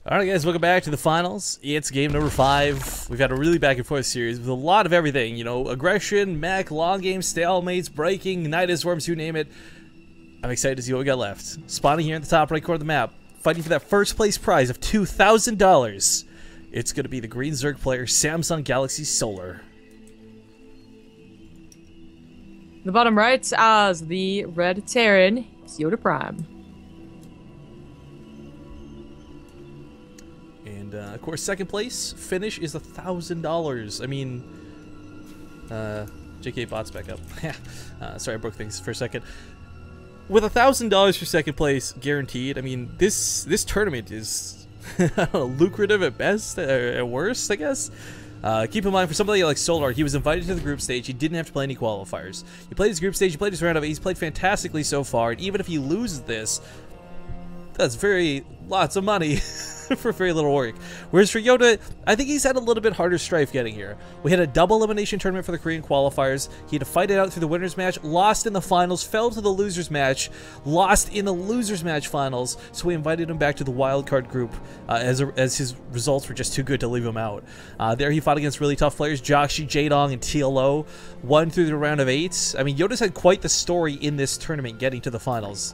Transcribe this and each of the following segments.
Alright guys, welcome back to the finals. It's game number 5. We've had a really back and forth series with a lot of everything, you know, aggression, mech, long games, stalemates, breaking, Nidus Swarms, you name it. I'm excited to see what we got left. Spawning here in the top right corner of the map, fighting for that first place prize of $2,000. It's going to be the Green Zerg player, Samsung Galaxy Solar. The bottom right as the red Terran, YoDa Prime. And of course, second place finish is $1,000. I mean, JK bots back up. Sorry, I broke things for a second. With $1,000 for second place guaranteed, I mean this tournament is I don't know, lucrative at best, at worst, I guess. Keep in mind, for somebody like Solar, he was invited to the group stage. He didn't have to play any qualifiers. He played his group stage. He played his round of it. He's played fantastically so far. And even if he loses this, that's lots of money for very little work. Whereas for YoDa, I think he's had a little bit harder strife getting here. We had a double elimination tournament for the Korean qualifiers. He had to fight it out through the winners match, lost in the finals, fell to the losers match, lost in the losers match finals. So we invited him back to the wildcard group as his results were just too good to leave him out. There he fought against really tough players, Joxy, Jadong, and TLO. Won through the round of 8. I mean, YoDa's had quite the story in this tournament getting to the finals.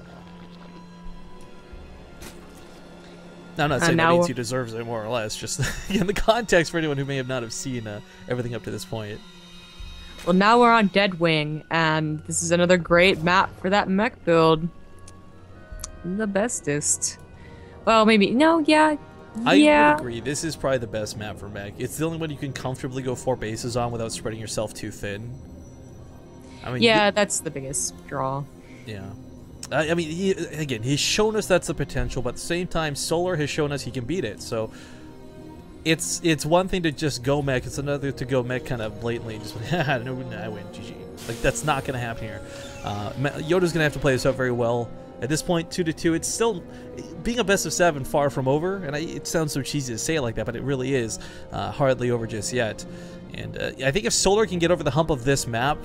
I'm not saying that means he deserves it, more or less. Just in the context for anyone who may have not have seen everything up to this point. Well, now we're on Deadwing, and this is another great map for that mech build. The bestest. Well, maybe no, yeah. I would agree. This is probably the best map for mech. It's the only one you can comfortably go 4 bases on without spreading yourself too thin. I mean, yeah, that's the biggest draw. Yeah. I mean, he's shown us that's the potential, but at the same time, Solar has shown us he can beat it. So it's one thing to just go mech. It's another to go mech kind of blatantly. Just I win, GG. Like, that's not going to happen here. YoDa's going to have to play this out very well. At this point, 2-2, it's still being a best of 7, far from over. And it sounds so cheesy to say it like that, but it really is hardly over just yet. And I think if Solar can get over the hump of this map,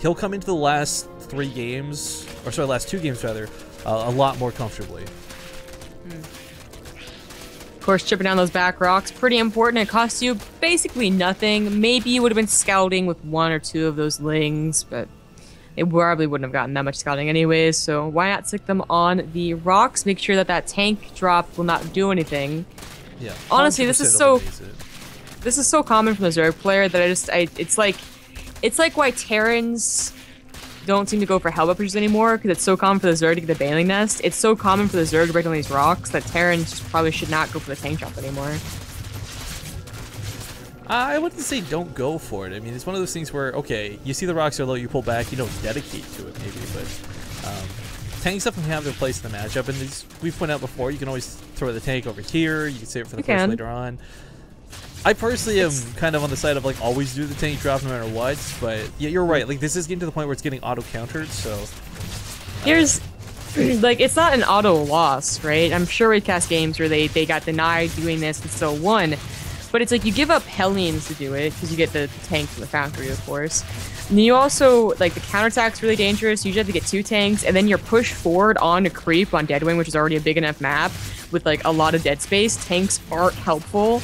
he'll come into the last 3 games, or sorry, last 2 games rather, a lot more comfortably. Of course, chipping down those back rocks, pretty important. It costs you basically nothing. Maybe you would have been scouting with 1 or 2 of those lings, but it probably wouldn't have gotten that much scouting anyways, so why not stick them on the rocks? Make sure that that tank drop will not do anything. Yeah. Honestly, this is so common from the Zerg player that it's like why Terrans don't seem to go for Hellbat pushes anymore, because it's so common for the Zerg to get the Baneling Nest. It's so common for the Zerg to break on these rocks that Terrans probably should not go for the tank drop anymore. I wouldn't say don't go for it. I mean, it's one of those things where, okay, you see the rocks are low, you pull back, you don't dedicate to it maybe, but tanks definitely have their place in the matchup, and as we've pointed out before, you can always throw the tank over here, you can save it for the push later on. I personally am kind of on the side of, like, always do the tank drop no matter what, but yeah, you're right. Like, this is getting to the point where it's getting auto-countered, so... Here's, like, it's not an auto loss, right? I'm sure we cast games where they got denied doing this and still won, but it's like you give up Hellions to do it, because you get the tank from the factory, of course. And you also, like, the counterattack's really dangerous. You usually have to get 2 tanks, and then you're pushed forward on a creep on Deadwing, which is already a big enough map, with, like, a lot of dead space. Tanks aren't helpful.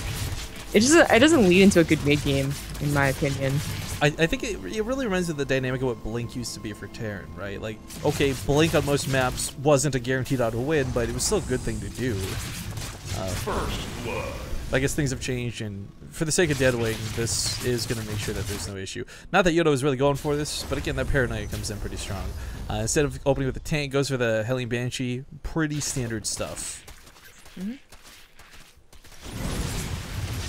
It doesn't lead into a good mid game, in my opinion. I think it really reminds me of the dynamic of what Blink used to be for Terran, right? Like, okay, Blink on most maps wasn't a guaranteed auto win, but it was still a good thing to do. First blood. I guess things have changed, and for the sake of Deadwing, this is going to make sure that there's no issue. Not that YoDa was really going for this, but again, that Paranoia comes in pretty strong. Instead of opening with the tank, goes for the Hellion Banshee. Pretty standard stuff.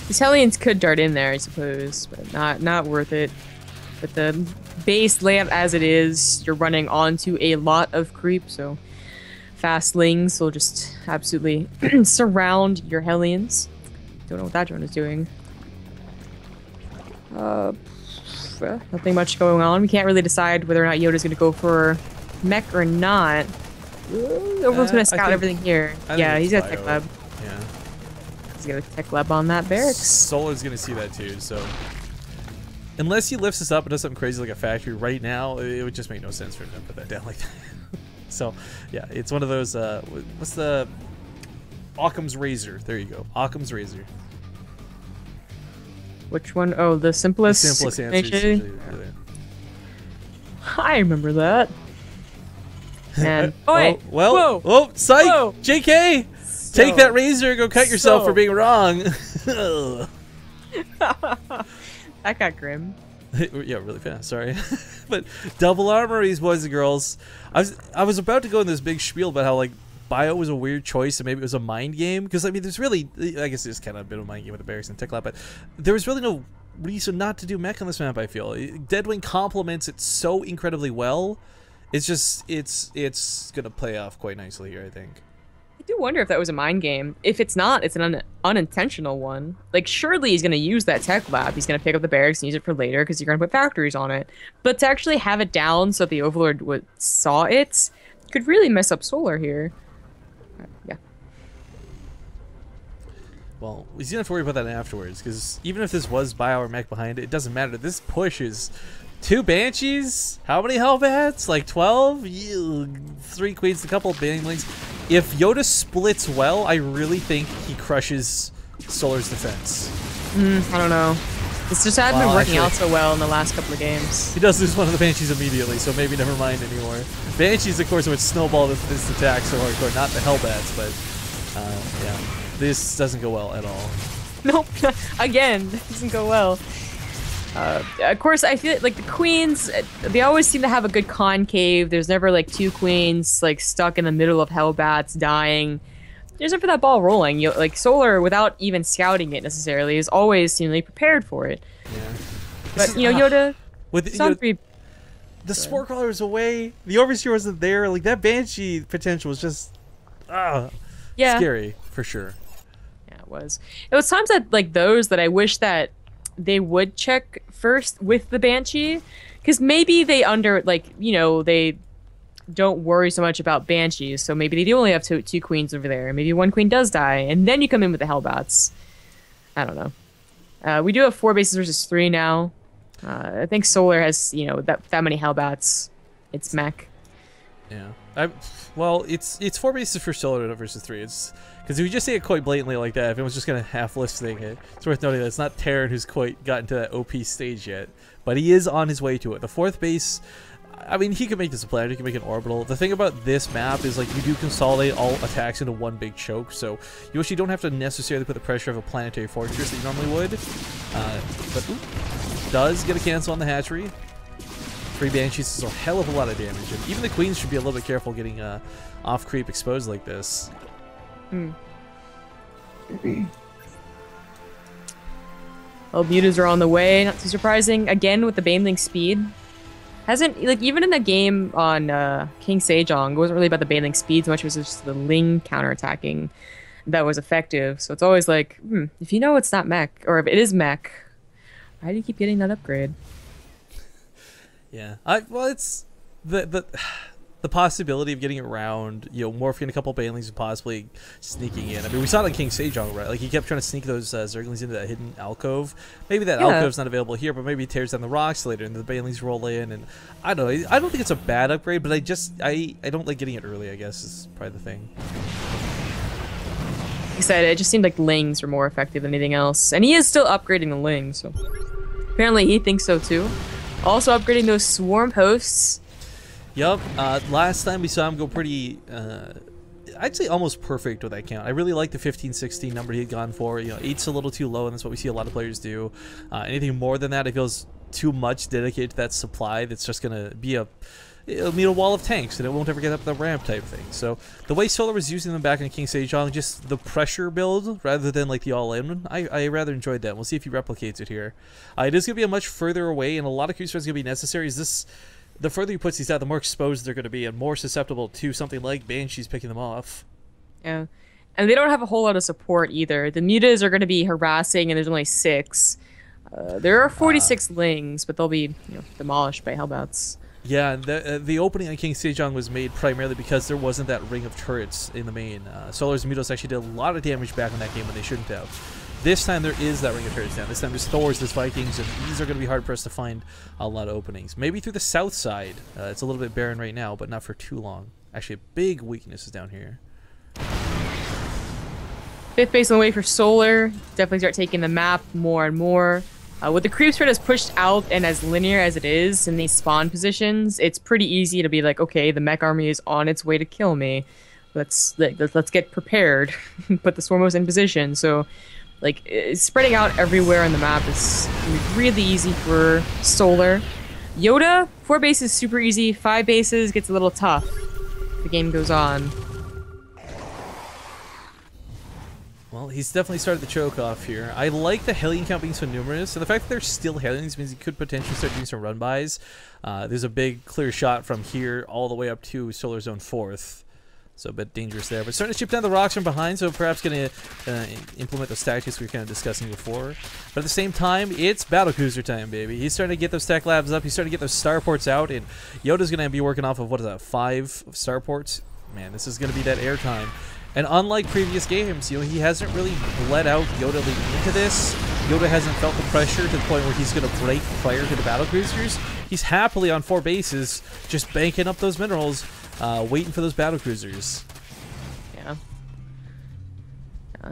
These Hellions could dart in there, I suppose, but not worth it. But the base layout as it is, you're running onto a lot of creep, so fastlings will just absolutely surround your Hellions. Don't know what that drone is doing. Nothing much going on. We can't really decide whether or not YoDa's going to go for mech or not. Everyone's going to scout everything here. Yeah, he's got Tech Lab. Yeah. He's got a Tech Lab on that barracks. Solar's going to see that too, so... Unless he lifts us up and does something crazy like a factory right now, it would just make no sense for him to put that down like that. So, yeah, it's one of those, what's the... Occam's razor. There you go. Occam's razor. Which one? Oh, the simplest. The simplest answer. I remember that. And whoa. Psych! Whoa. JK! Take that razor and go cut yourself for being wrong. That got grim. Yeah, really fast. Sorry, but double armories, boys and girls. I was about to go in this big spiel about how like bio was a weird choice and maybe it was a mind game, because I mean there's really, I guess it's kind of a bit of a mind game with the barracks and Ticklat, but there was really no reason not to do mech on this map. I feel Deadwing complements it so incredibly well. It's just it's gonna play off quite nicely here, I think. I do wonder if that was a mind game. If it's not, it's an unintentional one. Like, surely he's going to use that tech lab. He's going to pick up the barracks and use it for later because you're going to put factories on it. But to actually have it down so the Overlord saw it could really mess up Solar here. Yeah. Well, he's going to have to worry about that afterwards, because even if this was bio or mech behind it, it doesn't matter. This push is 2 Banshees, how many Hellbats? Like 12? 3 Queens, a couple of Banglings. If YoDa splits well, I really think he crushes Solar's defense. I don't know. It's just hasn't been working out so well in the last couple of games. He does lose one of the Banshees immediately, so maybe never mind anymore. Banshees, of course, would snowball this attack so hardcore. Not the Hellbats, but yeah. This doesn't go well at all. Nope. Again, it doesn't go well. Of course, I feel like the queens, they always seem to have a good concave. There's never like 2 queens like stuck in the middle of Hellbats dying. There's never that ball rolling. Like Solar, without even scouting it necessarily, is always seemingly prepared for it. Yeah. But you know, YoDa, the Spore Crawler was away. The Overseer wasn't there. Like that Banshee potential was just scary for sure. Yeah, it was. It was times that like those that I wish that they would check first with the Banshee, because maybe they they don't worry so much about Banshees, so maybe they do only have two queens over there. Maybe 1 queen does die, and then you come in with the Hellbats. I don't know. We do have 4 bases versus 3 now. I think Solar has that many Hellbats. It's mech. Yeah. Well, it's 4 bases for Solar versus 3. It's because if you just say it quite blatantly like that, if it was just gonna half listing it, it's worth noting that it's not Terran who's quite gotten to that OP stage yet, but he is on his way to it. The 4th base, I mean, he could make this a planet, he can make an orbital. The thing about this map is like you do consolidate all attacks into one big choke, so you actually don't have to necessarily put the pressure of a planetary fortress that you normally would. But does get a cancel on the hatchery. 3 Banshees is a hell of a lot of damage, and even the queens should be a little bit careful getting off creep exposed like this. Well, mutas are on the way, not too surprising. Again with the Baneling speed. Hasn't, like, even in the game on King Sejong, it wasn't really about the Baneling speed so much, it was just the Ling counterattacking that was effective. So it's always like, if you know it's not mech, or if it is mech, why do you keep getting that upgrade? Yeah, well, it's the possibility of getting around, morphing a couple Banelings and possibly sneaking in. I mean, we saw it on King Sejong, right? Like, he kept trying to sneak those Zerglings into that hidden alcove. Maybe that alcove's not available here, but maybe he tears down the rocks later and the Banelings roll in. And I don't know. I don't think it's a bad upgrade, but I don't like getting it early, I guess, is probably the thing. Like I said, it just seemed like Lings were more effective than anything else. And he is still upgrading the Lings, so apparently he thinks so too. Also upgrading those Swarm Hosts. Yup, last time we saw him go pretty, I'd say almost perfect with that count. I really like the 15-16 number he had gone for. 8's a little too low, and that's what we see a lot of players do. Anything more than that, it feels too much dedicated to that supply that's just going to be it'll meet a wall of tanks, and it won't ever get up the ramp type thing. So the way Solar was using them back in King Sejong, just the pressure build rather than like the all-in, I rather enjoyed that. We'll see if he replicates it here. It is going to be a much further away, and a lot of creep spreads going to be necessary. The further he puts these out, the more exposed they're going to be and more susceptible to something like Banshees picking them off. Yeah. And they don't have a whole lot of support either. The mutas are going to be harassing, and there's only 6. There are 46 Lings, but they'll be demolished by Hellbats. Yeah, the opening on King Sejong was made primarily because there wasn't that ring of turrets in the main. Solar's mutas actually did a lot of damage back in that game when they shouldn't have. This time there is that ring of turrets down. This time there's Thors, there's Vikings, and these are going to be hard pressed to find a lot of openings. Maybe through the south side. It's a little bit barren right now, but not for too long. Actually, a big weakness is down here. 5th base on the way for Solar. Definitely start taking the map more and more. With the creep spread as pushed out and as linear as it is in these spawn positions, it's pretty easy to be like, okay, the mech army is on its way to kill me. Let's get prepared. Put the Swarmos in position. So, like, spreading out everywhere on the map is really easy for Solar. YoDa, 4 bases super easy. 5 bases gets a little tough. The game goes on. Well, he's definitely started the choke off here. I like the Hellion count being so numerous, and the fact that there's still Hellions means he could potentially start doing some run-bys. There's a big clear shot from here all the way up to Solar Zone 4th. So a bit dangerous there. But starting to chip down the rocks from behind, so perhaps going to implement those tactics we were kind of discussing before. But at the same time, it's battlecruiser time, baby. He's starting to get those tech labs up. He's starting to get those starports out, and YoDa's going to be working off of, what is that, 5 starports? Man, this is going to be that airtime. And unlike previous games, you know, he hasn't really bled out YoDa leading into this. YoDa hasn't felt the pressure to the point where he's going to break prior to the battlecruisers. He's happily on 4 bases, just banking up those minerals, waiting for those battlecruisers. Yeah.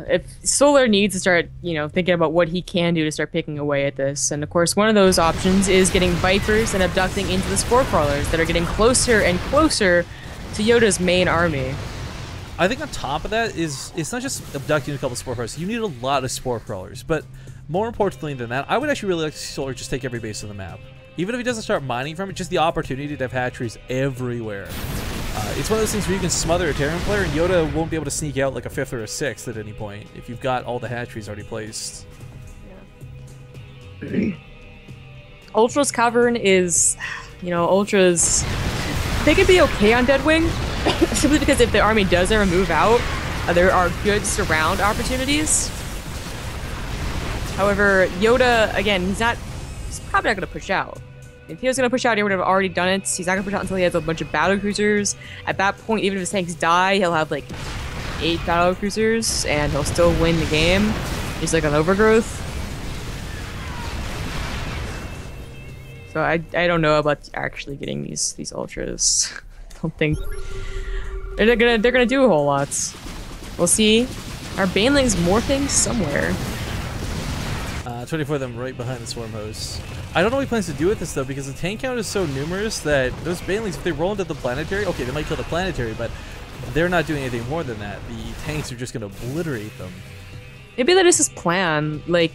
If Solar needs to start, you know, thinking about what he can do to start picking away at this. And of course, one of those options is getting Vipers and abducting into the Spore Crawlers that are getting closer and closer to YoDa's main army. I think on top of that is, it's not just abducting a couple of Spore Crawlers. You need a lot of Spore Crawlers. But more importantly than that, I would actually really like to see Solar just take every base on the map. Even if he doesn't start mining from it, just the opportunity to have hatcheries everywhere. It's one of those things where you can smother a Terran player and YoDa won't be able to sneak out like a 5th or a 6th at any point if you've got all the hatcheries already placed. Yeah. Ultra's Cavern is, you know, Ultras, they could be okay on Deadwing, simply because if the army does ever move out, there are good surround opportunities. However, YoDa, again, he's probably not going to push out. If he was going to push out, he would have already done it. He's not going to push out until he has a bunch of battlecruisers. At that point, even if his tanks die, he'll have like 8 battlecruisers, and he'll still win the game. Just like an overgrowth. So I don't know about actually getting these ultras. I don't think they're gonna do a whole lot. We'll see. Our banelings morphing somewhere. 24 of them right behind the swarm hosts. I don't know what he plans to do with this though, because the tank count is so numerous that those banelings, if they roll into the planetary, okay, they might kill the planetary, but they're not doing anything more than that. The tanks are just gonna obliterate them. Maybe that is his plan. Like,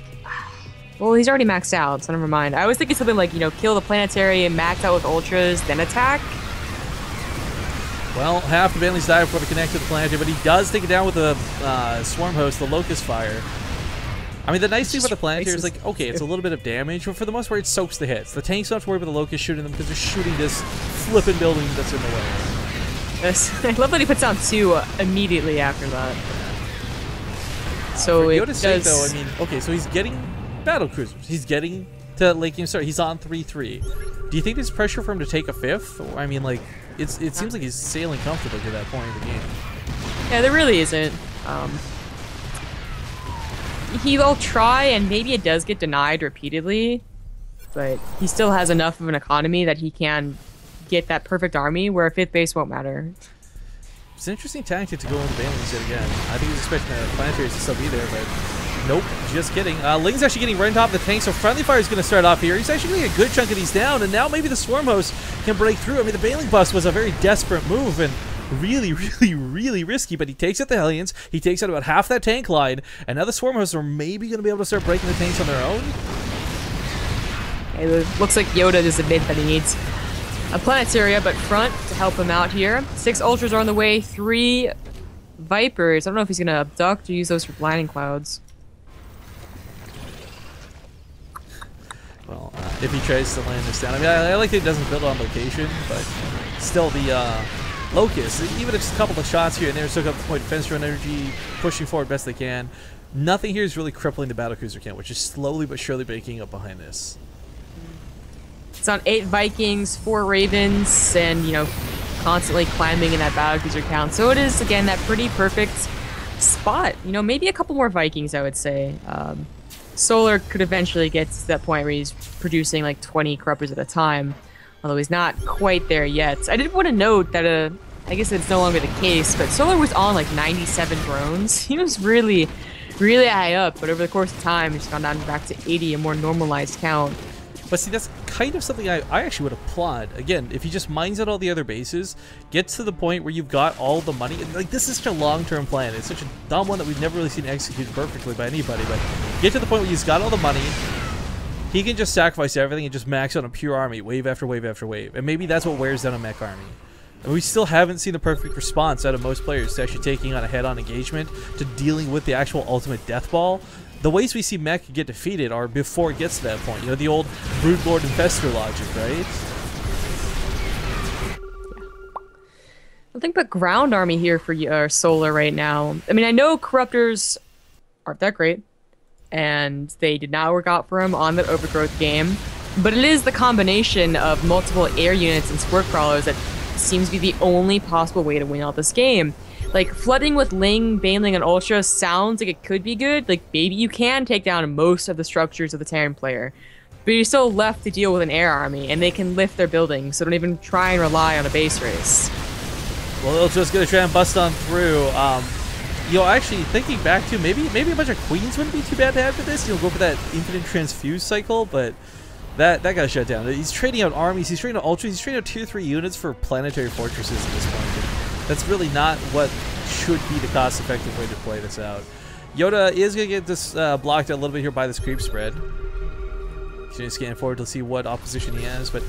well, he's already maxed out, so never mind. I was thinking something like, you know, kill the planetary and max out with ultras, then attack. Well, half the banelings die before they connect to the planetary, but he does take it down with the swarm host, the locust fire. I mean, the nice thing about the planetary is, like, okay, it's a little bit of damage, but for the most part, it soaks the hits. The tanks don't have to worry about the locust shooting them because they're shooting this flippin' building that's in the way. Yes. I love that he puts down 2 immediately after that. So for it YoDa's does... sake, though, I mean, okay, so he's getting battlecruisers. He's getting to Lake Star. He's on 3-3. Do you think there's pressure for him to take a 5th? I mean, like, it seems like he's sailing comfortably to that point in the game. Yeah, there really isn't. He'll try, and maybe it does get denied repeatedly, but he still has enough of an economy that he can get that perfect army where a 5th base won't matter. It's an interesting tactic to go into banelings yet again. I think he was expecting the planetaries to still be there, but nope, just kidding. Ling's actually getting right on top of the tank, so friendly fire is going to start off here. He's actually getting a good chunk of these down, and now maybe the swarm host can break through. I mean, the baneling bust was a very desperate move, and really, really, really risky, but he takes out the Hellions, he takes out about half that tank line, and now the swarm hosts are maybe going to be able to start breaking the tanks on their own. It looks like YoDa just admitted that he needs a planetary up at front to help him out here. 6 ultras are on the way, 3 Vipers. I don't know if he's going to abduct or use those for blinding clouds. Well, if he tries to land this down, I mean, I like that he doesn't build on location, but still the Locust, even if it's a couple of shots here and there, soak up the point defense run energy, pushing forward best they can. Nothing here is really crippling the battlecruiser count, which is slowly but surely breaking up behind this. It's on 8 Vikings, 4 Ravens, and, you know, constantly climbing in that battlecruiser count. So it is, again, that pretty perfect spot. You know, maybe a couple more Vikings, I would say. Solar could eventually get to that point where he's producing like 20 corruptors at a time, although he's not quite there yet. I did want to note that I guess it's no longer the case, but Solar was on like 97 drones. He was really, really high up, but over the course of time, he's gone down back to 80, a more normalized count. But see, that's kind of something I actually would applaud. Again, if he just mines out all the other bases, gets to the point where you've got all the money, and like this is such a long-term plan. It's such a dumb one that we've never really seen executed perfectly by anybody, but get to the point where he's got all the money, he can just sacrifice everything and just max out a pure army, wave after wave after wave. And maybe that's what wears down a mech army. And we still haven't seen the perfect response out of most players to actually taking on a head-on engagement, to dealing with the actual ultimate death ball. The ways we see mech get defeated are before it gets to that point. You know, the old Brood Lord Infestor logic, right? Nothing but ground army here for Solar right now. I mean, I know Corruptors aren't that great, and they did not work out for him on that Overgrowth game, but it is the combination of multiple air units and Squirt Crawlers that seems to be the only possible way to win out this game. Like, flooding with Ling, Baneling, and Ultra sounds like it could be good. Like, maybe you can take down most of the structures of the Terran player, but you're still left to deal with an air army, and they can lift their buildings, so don't even try and rely on a base race. Well, Ultra's gonna try and bust on through. You know, actually, thinking back to maybe a bunch of Queens wouldn't be too bad to have for this. You know, go for that infinite transfuse cycle, but that got shut down. He's trading out armies, he's trading out Ultras, he's trading out tier 3 units for planetary fortresses at this point. That's really not what should be the cost-effective way to play this out. YoDa is going to get this blocked out a little bit here by this creep spread. He's going to scan forward to see what opposition he has, but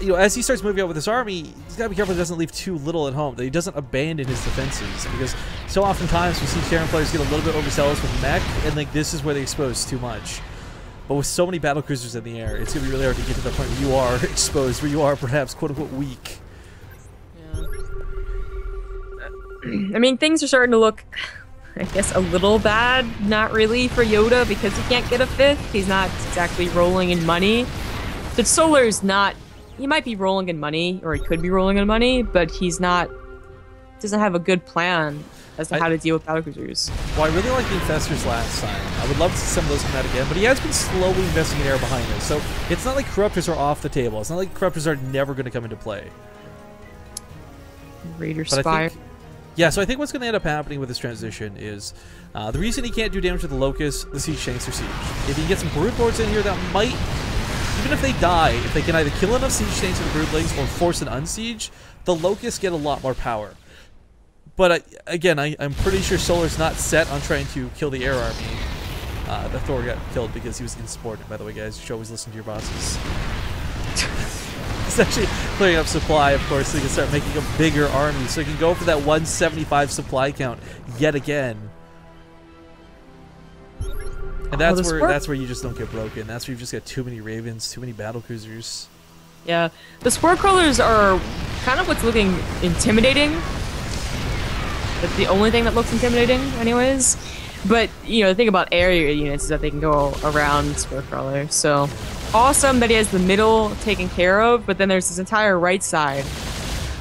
you know, as he starts moving out with his army, he's got to be careful he doesn't leave too little at home, that he doesn't abandon his defenses, because so oftentimes we see Terran players get a little bit overzealous with mech, and like this is where they expose too much. But with so many battlecruisers in the air, it's going to be really hard to get to the point where you are exposed, where you are perhaps quote-unquote weak. I mean, things are starting to look, I guess, a little bad. Not really for YoDa, because he can't get a 5th. He's not exactly rolling in money. But Solar's not... He might be rolling in money, or he could be rolling in money, but he's not... doesn't have a good plan as to how to deal with battlecruisers. Well, I really like the Infestors last time. I would love to see some of those come out again, but he has been slowly investing in air behind us. So it's not like Corruptors are off the table. It's not like Corruptors are never going to come into play. Raider Spire. Yeah, so I think what's going to end up happening with this transition is the reason he can't do damage to the Locust, the Siege Tanks, or Siege. If he gets some Brood Lords in here, that might, even if they die, if they can either kill enough Siege Tanks with the Broodlings or force an Unsiege, the Locusts get a lot more power. But again, I'm pretty sure Solar's not set on trying to kill the air army. The Thor got killed because he was insubordinate, by the way, guys. You should always listen to your bosses. It's actually clearing up supply, of course, so he can start making a bigger army, so he can go for that 175 supply count yet again. And that's where you just don't get broken. That's where you've just got too many Ravens, too many battlecruisers. Yeah, the Spore Crawlers are kind of what's looking intimidating. That's the only thing that looks intimidating, anyways. But, you know, the thing about area units is that they can go around Spore Crawler, so... Awesome that he has the middle taken care of, but then there's this entire right side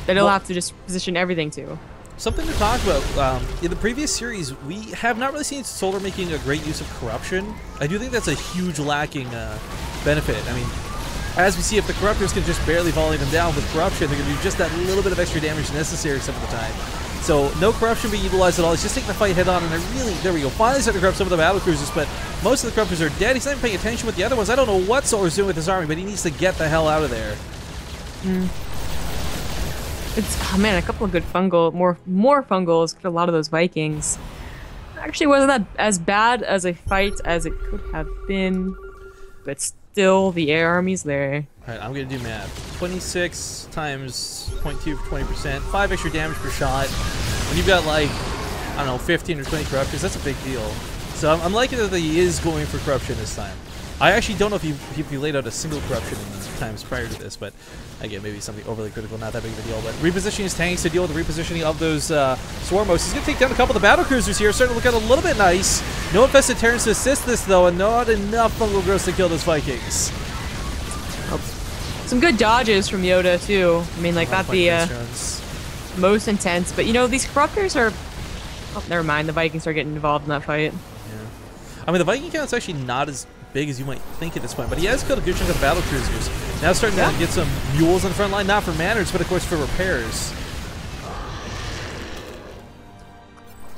that he'll have to just position everything to. Something to talk about. In the previous series, we have not really seen Solar making a great use of corruption. I do think that's a huge lacking benefit. I mean, as we see, if the Corruptors can just barely volley them down with corruption, they're going to do just that little bit of extra damage necessary some of the time. So no corruption being utilized at all. He's just taking the fight head on, and they're really, there we go, finally starting to corrupt some of the battlecruisers, but most of the Corruptors are dead. He's not even paying attention with the other ones. I don't know what Solar's doing with his army, but he needs to get the hell out of there. It's, oh man, a couple of good fungal, more fungals, get a lot of those Vikings. Actually wasn't that as bad as a fight as it could have been, but still the air army's there. Alright, I'm gonna do math. 26 times 0.2 for 20%, 5 extra damage per shot. When you've got like, I don't know, 15 or 20 Corruptors, that's a big deal. So I'm liking that he is going for corruption this time. I actually don't know if he laid out a single corruption in these times prior to this, but again, maybe something overly critical, not that big of a deal. But repositioning his tanks to deal with the repositioning of those Swarmos. He's going to take down a couple of the battlecruisers here, starting to look out a little bit nice. No infested Terrans to assist this, though, and not enough fungal growth to kill those Vikings. Some good dodges from YoDa, too. I mean, like, not the most intense, but, you know, these Corruptors are... Oh, never mind, the Vikings are getting involved in that fight. Yeah. I mean, the Viking count's actually not as big as you might think at this point, but he has killed a good chunk of the battlecruisers. Now starting to get some mules on the front line, not for manners, but of course for repairs.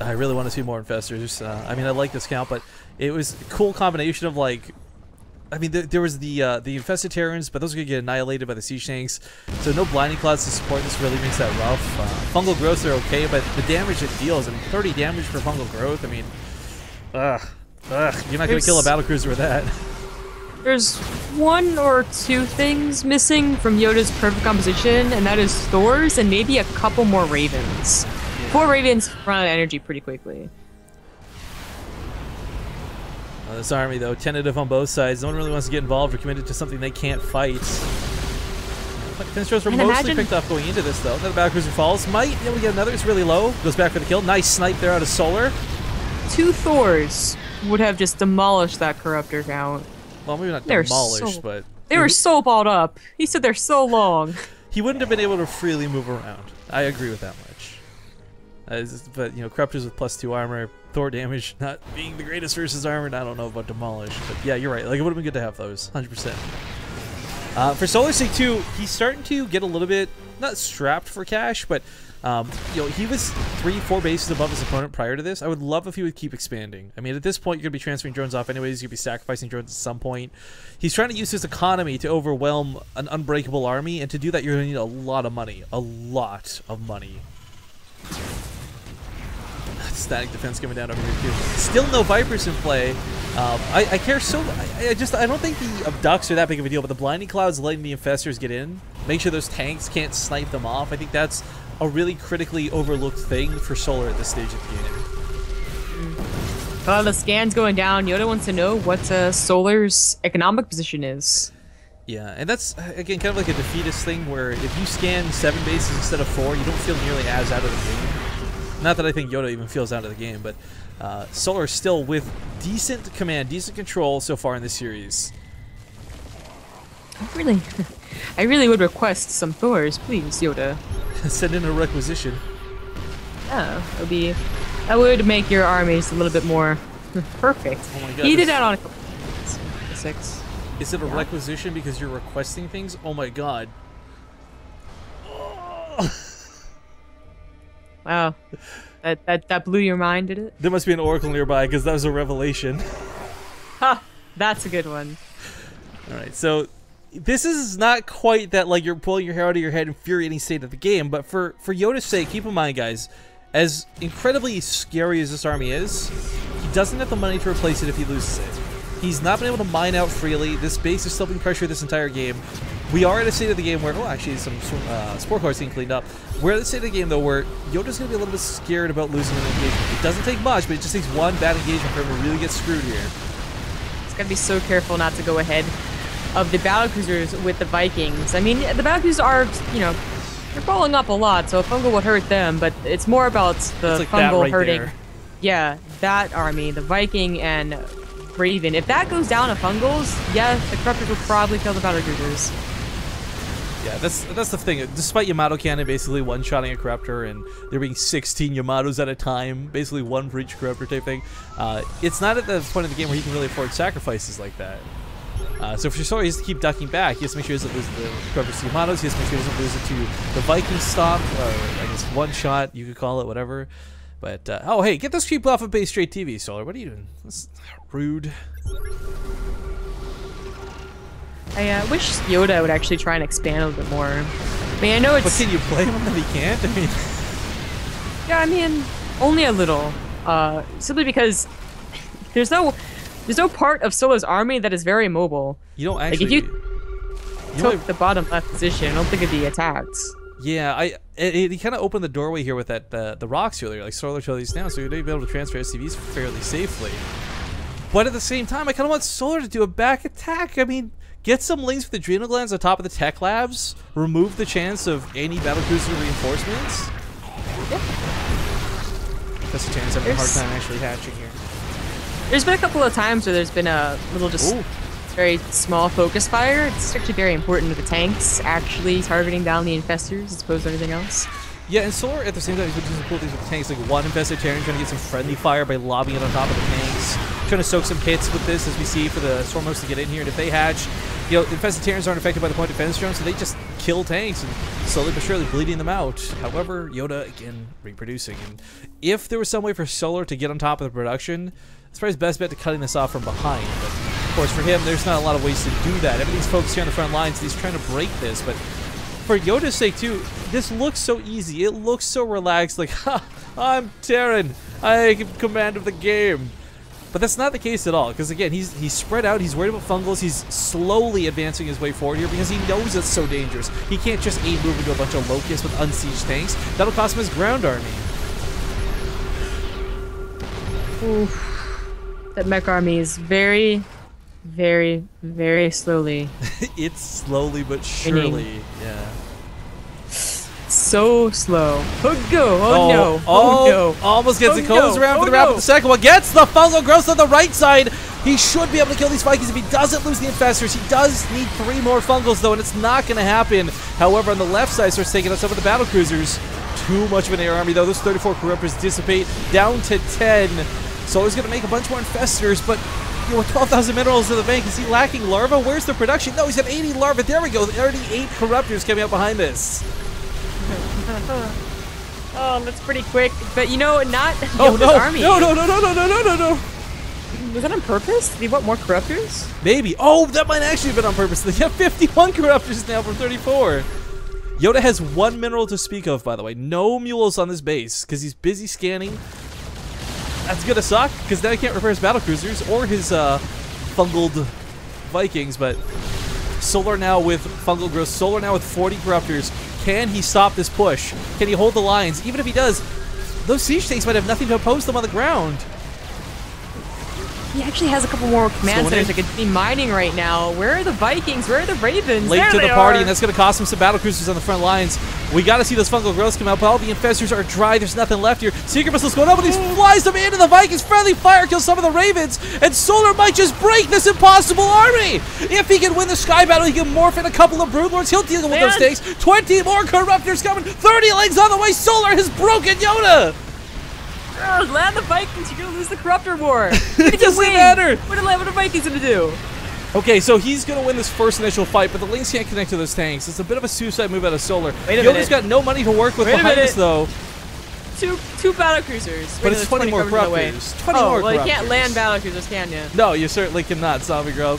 I really want to see more infestors. I mean, I like this count, but it was a cool combination of like, I mean, there was the infested Terrans, but those are gonna get annihilated by the siege tanks. So no blinding clouds to support this really makes that rough. Fungal growths are okay, but the damage it deals, I mean, 30 damage for fungal growth. I mean, you're not gonna kill a battlecruiser with that. There's one or two things missing from YoDa's perfect composition, and that is Thors and maybe a couple more Ravens. 4 Ravens run out of energy pretty quickly. This army, though, tentative on both sides. No one really wants to get involved or committed to something they can't fight. Defense throws were mostly picked up going into this, though. Then the battlecruiser falls. Might be able to get another. It's really low. Goes back for the kill. Nice snipe there out of Solar. 2 Thors would have just demolished that Corruptor count. Well, maybe not demolished, but... They were so balled up. He stood there so long. He wouldn't have been able to freely move around. I agree with that much. But, you know, Corruptors with +2 armor, Thor damage not being the greatest versus armored, I don't know about demolish. But yeah, you're right. Like, it would have been good to have those, 100%. For Solar's sake, too, he's starting to get a little bit, not strapped for cash, but, you know, he was 3-4 bases above his opponent prior to this. I would love if he would keep expanding. I mean, at this point, you're going to be transferring drones off anyways. You're going to be sacrificing drones at some point. He's trying to use his economy to overwhelm an unbreakable army, and to do that, you're going to need a lot of money. A lot of money. Static defense coming down over here too. Still no Vipers in play. I care so. I don't think the abducts are that big of a deal, but the blinding clouds letting the infestors get in, make sure those tanks can't snipe them off. I think that's a really critically overlooked thing for Solar at this stage of the game. Well, the scan's going down. YoDa wants to know what Solar's economic position is. Yeah, and that's again kind of like a defeatist thing where if you scan 7 bases instead of 4, you don't feel nearly as out of the game. Not that I think YoDa even feels out of the game, but Solar is still with decent command, decent control so far in this series. I really would request some Thors, please, YoDa. Send in a requisition. Yeah, that would make your armies a little bit more perfect. Oh my God, he did that on a couple of 6. Is it a requisition because you're requesting things? Oh my God. Oh. Wow, that blew your mind, did it? There must be an oracle nearby because that was a revelation. Ha! That's a good one. All right, so this is not quite that like you're pulling your hair out of your head, infuriating state of the game, but for YoDa's sake, keep in mind, guys, as incredibly scary as this army is, he doesn't have the money to replace it if he loses it. He's not been able to mine out freely. This base is still being pressured this entire game. We are at a state of the game where, oh, actually, some spore cores getting cleaned up. We're at the state of the game, though, where YoDa's going to be a little bit scared about losing an engagement. It doesn't take much, but it just takes one bad engagement for him to really get screwed here. He's got to be so careful not to go ahead of the battlecruisers with the Vikings. I mean, the battlecruisers are, you know, they're balling up a lot, so a fungal would hurt them, but it's more about the like fungal right hurting. there. Yeah, that army, the Viking and Raven. If that goes down to fungals, yeah, the Corruptors will probably kill the battlecruisers. Yeah, that's the thing. Despite Yamato Cannon basically one-shotting a Corruptor and there being 16 Yamatos at a time, basically one for each Corruptor type thing, it's not at the point of the game where he can really afford sacrifices like that. So for Solar, he has to keep ducking back. He has to make sure he doesn't lose the Corruptors to Yamatos. He has to make sure he doesn't lose it to the Viking stop, or I guess one-shot, you could call it, whatever. But, oh, hey, get this creep off of base straight TV, Solar. What are you doing? That's rude. I wish YoDa would actually try and expand a little bit more. I mean, I know it's... But can you play him that he can't? I mean... Yeah, I mean, only a little. Simply because there's no part of Solar's army that is very mobile. You don't actually... Like, if you took the bottom left position, I don't think it'd be attacked. Yeah, he kind of opened the doorway here with that the rocks earlier, like Solar showed these down, so you'd be able to transfer SCVs fairly safely. But at the same time, I kind of want Solar to do a back attack. I mean, get some links with adrenal glands on top of the tech labs, remove the chance of any battlecruiser reinforcements. Yep. That's a chance having a hard time actually hatching here. There's been a couple of times where there's been a little just very small focus fire. It's actually very important with the tanks actually targeting down the infestors as opposed to anything else. Yeah, and Solar at the same time, he's been doing some cool things with the tanks, like one infested Terran trying to get some friendly fire by lobbing it on top of the tanks, trying to soak some hits with this, as we see, for the Storm Host to get in here. And if they hatch, you know, infested Terrans aren't affected by the point defense drone, so they just kill tanks and slowly but surely bleeding them out. However, YoDa, again, reproducing. And if there was some way for Solar to get on top of the production, it's probably his best bet to cutting this off from behind. But, of course, for him, there's not a lot of ways to do that. Everything's focused here on the front lines, and he's trying to break this. But for YoDa's sake, too, this looks so easy. It looks so relaxed, like, ha, I'm Terran. I have command of the game. But that's not the case at all, because again, he's spread out, he's worried about fungals, he's slowly advancing his way forward here because he knows it's so dangerous. He can't just aim move into a bunch of locusts with unsieged tanks. That'll cost him his ground army. Oof. That mech army is very, very, very slowly. It's slowly but surely, yeah. So slow. Oh no! Oh no! Oh no! Almost gets it. Goes around for the wrap of the second one. Gets the fungal growth on the right side. He should be able to kill these Vikings if he doesn't lose the infestors. He does need 3 more fungals though, and it's not going to happen. However, on the left side, starts taking out some of the battle cruisers. Too much of an air army though. Those 34 corruptors dissipate down to 10. So he's going to make a bunch more infestors, but you know, with 12,000 minerals in the bank, is he lacking larva? Where's the production? No, he's got 80 larva. There we go. 38 corruptors coming out behind this. Oh, that's pretty quick. But you know, not oh, no. army. No. Was that on purpose? Did he want more corruptors? Maybe. Oh, that might actually have been on purpose. They have 51 corruptors now from 34. YoDa has 1 mineral to speak of, by the way. No mules on this base because he's busy scanning. That's gonna suck because now he can't repair his battle cruisers or his fungaled Vikings. But Solar now with fungal growth. Solar now with 40 corruptors. Can he stop this push? Can he hold the lines? Even if he does, those siege tanks might have nothing to oppose them on the ground. He actually has a couple more command centers that could be mining right now. Where are the Vikings? Where are the Ravens? Late to the party, and that's going to cost him some battle cruisers on the front lines. We got to see those fungal growths come out, but all the infestors are dry. There's nothing left here. Secret missiles going up, and he flies them into the Vikings. Friendly fire kills some of the Ravens, and Solar might just break this impossible army. If he can win the sky battle, he can morph in a couple of broodlords. He'll deal with those tanks. 20 more corruptors coming. 30 legs on the way. Solar has broken YoDa. Land the Vikings, you're gonna lose the Corruptor War. It doesn't matter. What are the Vikings gonna do? Okay, so he's gonna win this first initial fight, but the Lynx can't connect to those tanks. It's a bit of a suicide move out of Solar. YoDa's got no money to work with behind us, though. Two battle cruisers. But it's 20 more corruptors. 20 more well, corruptors. you can't land battle cruisers, can you? No, you certainly cannot, Zombie Grove.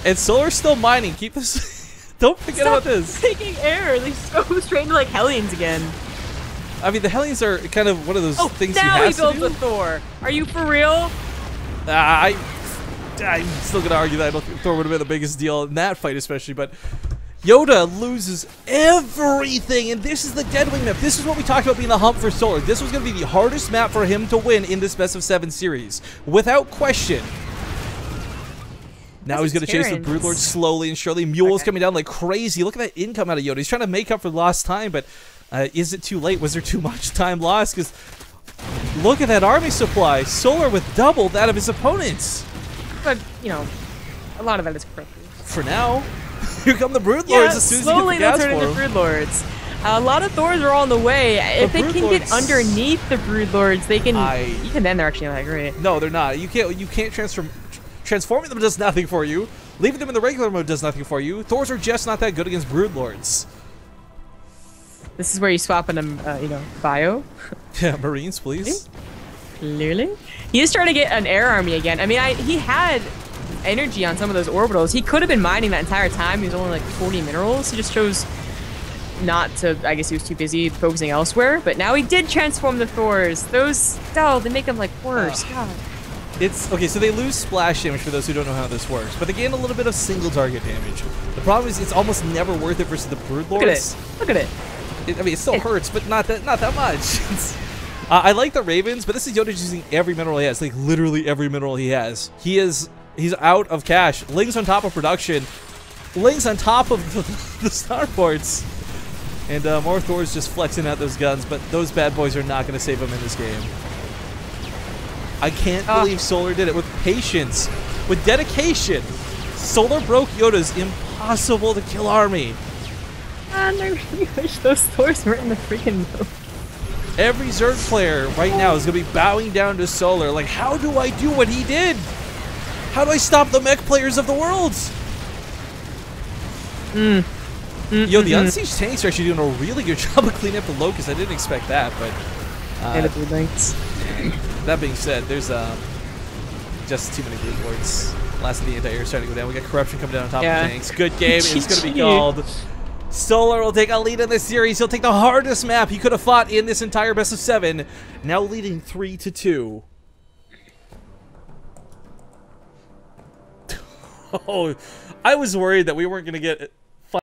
And Solar's still mining. Keep this. Don't forget about this. Taking air. They go straight into like Hellions again. I mean, the Hellions are kind of one of those things he now has he builds to do. a Thor. Are you for real? I'm still going to argue that I don't think Thor would have been the biggest deal in that fight, especially, but YoDa loses everything, and this is the Deadwing map. This is what we talked about being the hump for Solar. This was going to be the hardest map for him to win in this best of 7 series, without question. Now he's going to chase the Broodlord slowly and surely. Mules coming down like crazy. Look at that income out of YoDa. He's trying to make up for lost time, but is it too late? Was there too much time lost? Because look at that army supply. Solar with double that of his opponents. But, you know, a lot of that is corrupted. For now. Here come the Broodlords as soon as you get the gas for them. Slowly they'll turn into Broodlords. A lot of Thors are on the way. If they can get underneath the Broodlords, they can. Even then, they're actually not that great. No, they're not. You can't transform. Transforming them does nothing for you. Leaving them in the regular mode does nothing for you. Thors are just not that good against Broodlords. This is where you swap in them, you know, bio. Yeah, Marines, please. Clearly. He is trying to get an air army again. I mean, he had energy on some of those orbitals. He could have been mining that entire time. He was only like 40 minerals. He just chose not to. I guess he was too busy focusing elsewhere. But now he did transform the Thors. Those, oh, they make them like worse. God. It's okay, so they lose splash damage for those who don't know how this works, but they gain a little bit of single target damage. The problem is it's almost never worth it versus the Broodlords. Look at it. Look at it. I mean, it still hurts, but not that much. I like the Ravens, but this is YoDa using every mineral he has, like literally every mineral he has. He's out of cash. Lings on top of production. Lings on top of the starports. And more Thors just flexing out those guns, but those bad boys are not going to save him in this game. I can't believe Solar did it with patience, with dedication. Solar broke YoDa's impossible to kill army. Man, I really wish those Thors were in the freaking mode. Every Zerg player right now is going to be bowing down to Solar. Like, how do I do what he did? How do I stop the mech players of the world? Yo, the unsieged tanks are actually doing a really good job of cleaning up the Locust. I didn't expect that, but that being said, there's just too many blue boards. Last of the anti-air starting to go down. We got corruption coming down on top of the tanks. Good game. It's going to be called. Solar will take a lead in this series. He'll take the hardest map he could have fought in this entire best of 7. Now leading 3-2. Oh, I was worried that we weren't going to get